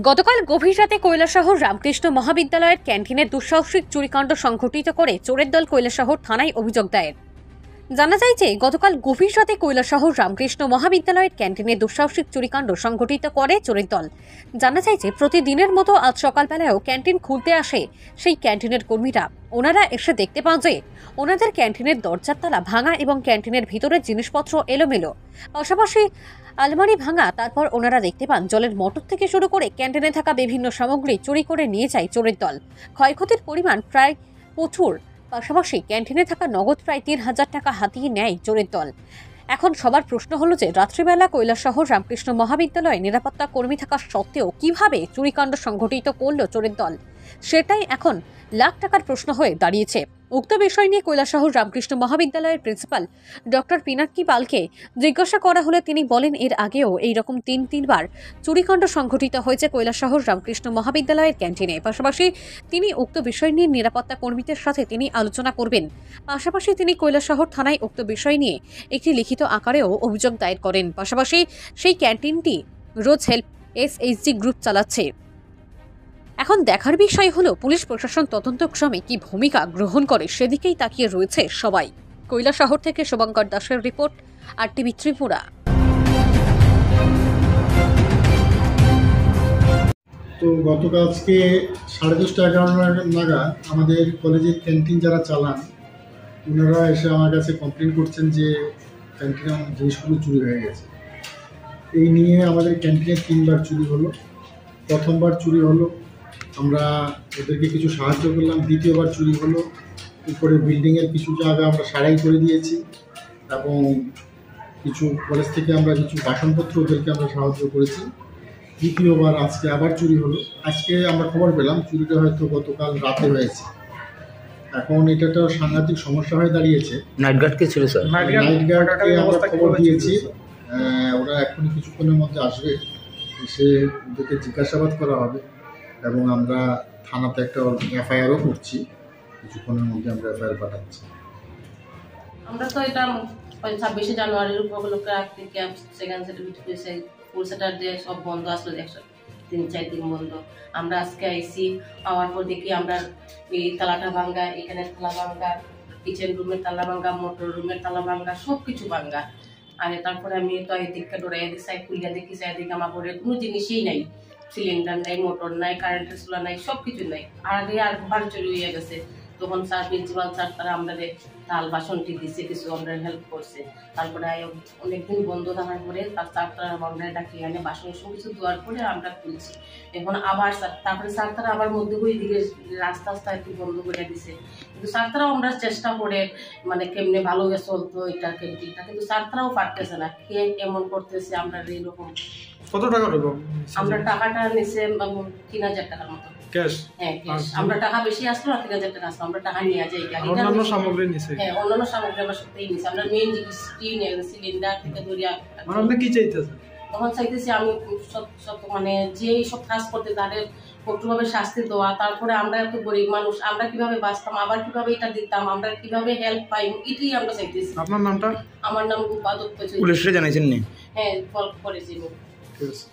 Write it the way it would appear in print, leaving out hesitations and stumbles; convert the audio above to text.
গতকাল গভীর রাতে কৈলাসহর রামকৃষ্ণ মহাবিদ্যালয়ের ক্যান্টিনে দুঃসাহসিক চুরিকাণ্ড সংঘটিত করে চোরের দল কৈলাসহর থানায় অভিযোগ দায়ের। জানা যায় যে গতকাল গভীর রাতে কৈলাসহর রামকৃষ্ণ মহাবিদ্যালয়ের ক্যান্টিনে দুঃসাহসিক চুরিকাণ্ড সংঘটিত করে চোরের দল। জানা যায় যে প্রতিদিনের মতো আজ সকালবেলায়ও ক্যান্টিন খুলতে আসে সেই ক্যান্টিনের কর্মীরা। ওনারা এসে দেখতে পান যে ওনাদের ক্যান্টিনের দরজার তালা ভাঙা এবং ক্যান্টিনের ভিতরের জিনিসপত্র এলোমেলো, পাশাপাশি আলমারি ভাঙা। তারপর ওনারা দেখতে পান জলের মোটর থেকে শুরু করে ক্যান্টিনে থাকা বিভিন্ন সামগ্রী চুরি করে নিয়ে যায় চোরের দল। ক্ষয়ক্ষতির পরিমাণ প্রায় প্রচুর, পাশাপাশি ক্যান্টিনে থাকা নগদ প্রায় ৩,০০০ টাকা হাতিয়ে নেয় চোরের দল। এখন সবার প্রশ্ন হলো যে রাত্রিবেলা কৈলাসহর রামকৃষ্ণ মহাবিদ্যালয়ে নিরাপত্তা কর্মী থাকা সত্ত্বেও কিভাবে চুরিকাণ্ড সংঘটিত করল চোরের দল, সেটাই এখন লাখ টাকার প্রশ্ন হয়ে দাঁড়িয়েছে। উক্ত বিষয় নিয়ে কৈলাসহর রামকৃষ্ণ মহাবিদ্যালয়ের প্রিন্সিপাল ডক্টর পিনাকি পালকে জিজ্ঞাসা করা হলে তিনি বলেন এর আগেও এইরকম তিনবার চুরিকাণ্ড সংঘটিত হয়েছে কৈলাসহর রামকৃষ্ণ মহাবিদ্যালয়ের ক্যান্টিনে। পাশাপাশি তিনি উক্ত বিষয় নিয়ে নিরাপত্তা কর্মীদের সাথে তিনি আলোচনা করবেন। পাশাপাশি তিনি কৈলাসহর থানায় উক্ত বিষয় নিয়ে একটি লিখিত আকারেও অভিযোগ দায়ের করেন। পাশাপাশি সেই ক্যান্টিনটি রোজ হেল্প SHG গ্রুপ চালাচ্ছে। এখন দেখার বিষয় হলো পুলিশ প্রশাসন তদন্তক্রমে কি ভূমিকা গ্রহণ করে, সেদিকেই তাকিয়ে রয়েছে সবাই। কৈলাসহর থেকে শুভঙ্কর দাসের রিপোর্ট, RTV ত্রিপুরা। তো গতকাল আজকে 10:30-11 নাগাদ আমাদের কলেজের ক্যান্টিন যারা চালান ওনারা এসে আমার কাছে কমপ্লেন করছেন যে ক্যান্টিনের জিনিসগুলো চুরি হয়ে গেছে। এই নিয়ে আমাদের ক্যান্টিনে 3বার চুরি হলো। প্রথমবার চুরি হলো, আমরা ওদেরকে কিছু সাহায্য করলাম। দ্বিতীয়বার চুরি হলো, উপরে বিল্ডিংয়ের কিছু জায়গা আমরা সারাই করে দিয়েছি এবং কিছু কলেজ থেকে আমরা কিছু বাসনপত্র ওদেরকে আমরা সাহায্য করেছি। দ্বিতীয়বার আজকে আবার চুরি হলো। আজকে আমরা খবর পেলাম চুরিটা হয়তো গতকাল রাতে হয়েছে। এখন এটা তো সাংঘাতিক সমস্যা হয়ে দাঁড়িয়েছে। নাইট গার্ড কে ছিল স্যার? নাইট গার্ডকে আমরা খবর দিয়েছি, ওরা এখনই কিছুক্ষণের মধ্যে আসবে, এসে ওদেরকে জিজ্ঞাসাবাদ করা হবে এবং আমরা থানাতে একটা FIR-ও করছি। কিছুক্ষণের মধ্যে আমরা FIR পাঠাচ্ছি। আমরা তো এটা 26শে জানুয়ারির উপলক্ষে থেকে সেকেন্ড স্যাটারডে ফুল স্যাটারডে সব বন্ধ আসলো, 3-4 দিন বন্ধ। আমরা আজকে আইসি, আওয়ার পর দেখি আমরা এই তালাটা ভাঙ্গা, এখানে তালা ভাঙ্গা, কিচেন রুমের তালা ভাঙ্গা, মোটর রুমের তালা ভাঙ্গা, সব কিছু ভাঙ্গা। আর তারপরে আমি তো এদিকটা ডোরাই দিই, খুলিয়া দেখি চারিদিকে আমার ঘরে কোনো জিনিসই নাই, সিলিন্ডার নাই, মোটর নাই, কারেন্টের চুলা নাই, সব কিছু নাই। আর আগে আর বাড়ি চলে হয়ে গেছে। তখন স্যার প্রিন্সিপাল স্যার তারা আমাদের তাল বাসনটি দিচ্ছে, কিছু আমরা হেল্প করছে। তারপরে অনেকদিন বন্ধ থাকার পরে তার স্যার তারা আমরা ডাকি আনে বাসন সব কিছু দেওয়ার পরে আমরা খুলছি। এখন আবার তারপরে স্যার তারা আবার মধ্যে ওই দিকে রাস্তা একটু বন্ধ করে দিছে। কিন্তু স্যার তারাও আমরা চেষ্টা করে মানে কেমনে ভালো চলতো এটা ক্যান্টিনটা, কিন্তু স্যার তারাও পারতেছে না, কে কেমন করতেছে। আমরা এইরকম কত টাকা দেবো? আমরা টাকাটা নিচে 3,000 টাকার মতো ক্যাশ। হ্যাঁ ক্যাশ। আমরা টাকা বেশি আসলো আর 3,000 টাকা আসলো, আমরা টাকা নিয়ে যাই। অন্যান্য সামগ্রী নিছে? হ্যাঁ অন্যান্য সামগ্রী আমরা সত্যিই নিছি। আমরা মেইন জিনিস সিলিন্ডার থেকে ধরিয়া। মানে আপনি কি চাইতেছেন? তখন চাইতেছি আমি সব মানে যে সব কাজ করতে তাদের কঠোরভাবে শাস্তি দেওয়া। তারপরে আমরা এত গরিব মানুষ, আমরা কিভাবে বাঁচতাম, আবার কিভাবে এটা দিতাম, আমরা কিভাবে হেল্প পাই, এটাই আমরা চাইতেছি। আপনার নামটা? আমার নাম উপাদক। পুলিশে জানাইছেন নি? হ্যাঁ কল করেছি। ঠিক আছে।